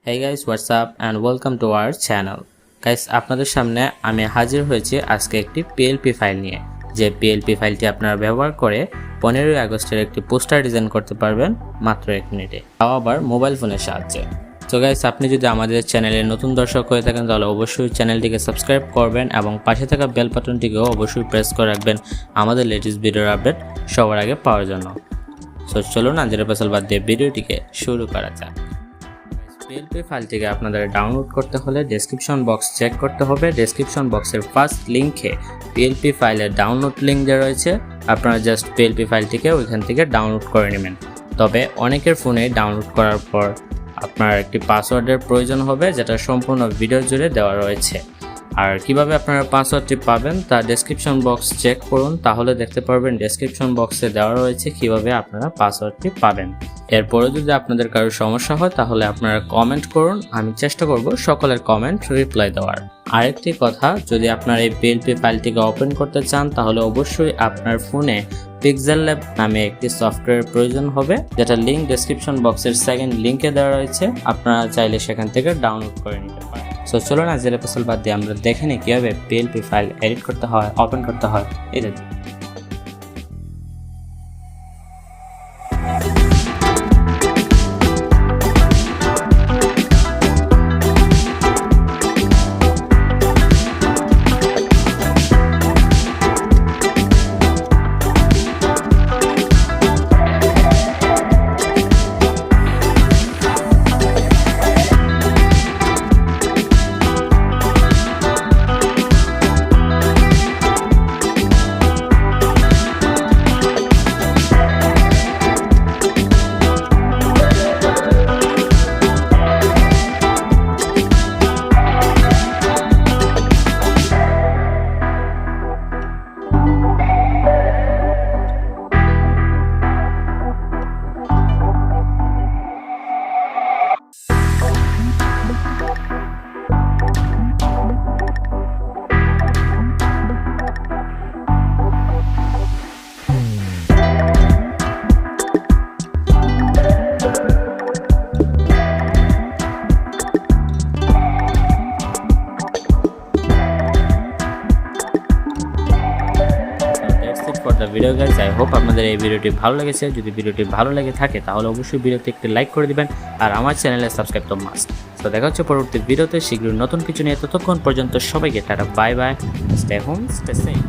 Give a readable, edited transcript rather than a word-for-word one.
Hey guys, what's up and welcome to our channel. Guys, আপনাদের সামনে আমি হাজির হয়েছি আজকে একটি PLP ফাইল নিয়ে। যে PLP ফাইলটি আপনারা ব্যবহার করে 15 আগস্টের একটি পোস্টার ডিজাইন করতে পারবেন মাত্র 1 মিনিটে, তাও আবার মোবাইল ফোনের সাহায্যে। তো গাইস, আপনি যদি আমাদের চ্যানেলের নতুন দর্শক হয়ে থাকেন তাহলে অবশ্যই চ্যানেলটিকে সাবস্ক্রাইব করবেন এবং পাশে থাকা বেল বাটনটিকেও অবশ্যই প্রেস করে রাখবেন আমাদের লেটেস্ট ভিডিওর আপডেট সবার আগে পাওয়ার জন্য। সো চলুন না জেরে পেছাল বাদ দিয়ে ভিডিওটিকে শুরু করা যাক। PLP ফাইলটিকে আপনাদের ডাউনলোড করতে হলে ডেসক্রিপশন বক্স চেক করতে হবে। ডেসক্রিপশন বক্সের ফার্স্ট লিঙ্কে PLP ফাইলের ডাউনলোড লিঙ্ক দেওয়া রয়েছে। আপনারা জাস্ট PLP ফাইলটিকে ওইখান থেকে ডাউনলোড করে নেবেন। তবে অনেকের ফোনে ডাউনলোড করার পর আপনার একটি পাসওয়ার্ডের প্রয়োজন হবে, যেটা সম্পূর্ণ ভিডিও জুড়ে দেওয়া রয়েছে। আর কিভাবে আপনারা পাসওয়ার্ডটি পাবেন তা ডেসক্রিপশন বক্স চেক করুন, তাহলে দেখতে পারবেন ডেসক্রিপশন বক্সে দেওয়া রয়েছে কিভাবে আপনারা পাসওয়ার্ডটি পাবেন। এরপরে যদি আপনাদের কারো সমস্যা হয় তাহলে আপনারা কমেন্ট করুন, আমি চেষ্টা করব সকলের কমেন্ট রিপ্লাই দেওয়ার। আরেকটি কথা, যদি আপনারা এই PLP ফাইলটিকে ওপেন করতে চান তাহলে অবশ্যই আপনার ফোনে পিক্সেল ল্যাব নামে একটি সফটওয়্যার প্রয়োজন হবে, যেটা লিঙ্ক ডেসক্রিপশন বক্সের সেকেন্ড লিঙ্কে দেওয়া রয়েছে। আপনারা চাইলে সেখান থেকে ডাউনলোড করে নিতে পারেন। সো চলো না জেরে পেছাল বাদ দিয়ে আমরা দেখে নিই কীভাবে PLP ফাইল এডিট করতে হয়, ওপেন করতে হয় ইত্যাদি। For the video guys, I hope আপনাদের এই ভিডিওটি ভালো লেগেছে। যদি ভিডিওটি ভালো লেগে থাকে তাহলে অবশ্যই ভিডিওতে একটি লাইক করে দিবেন আর আমার চ্যানেলে সাবস্ক্রাইব তো মাস্ট। তো দেখা হচ্ছে পরবর্তী ভিডিওতে শীঘ্রই নতুন কিছু নিয়ে। ততক্ষণ পর্যন্ত সবাইকে tata, bye bye, stay home, stay safe.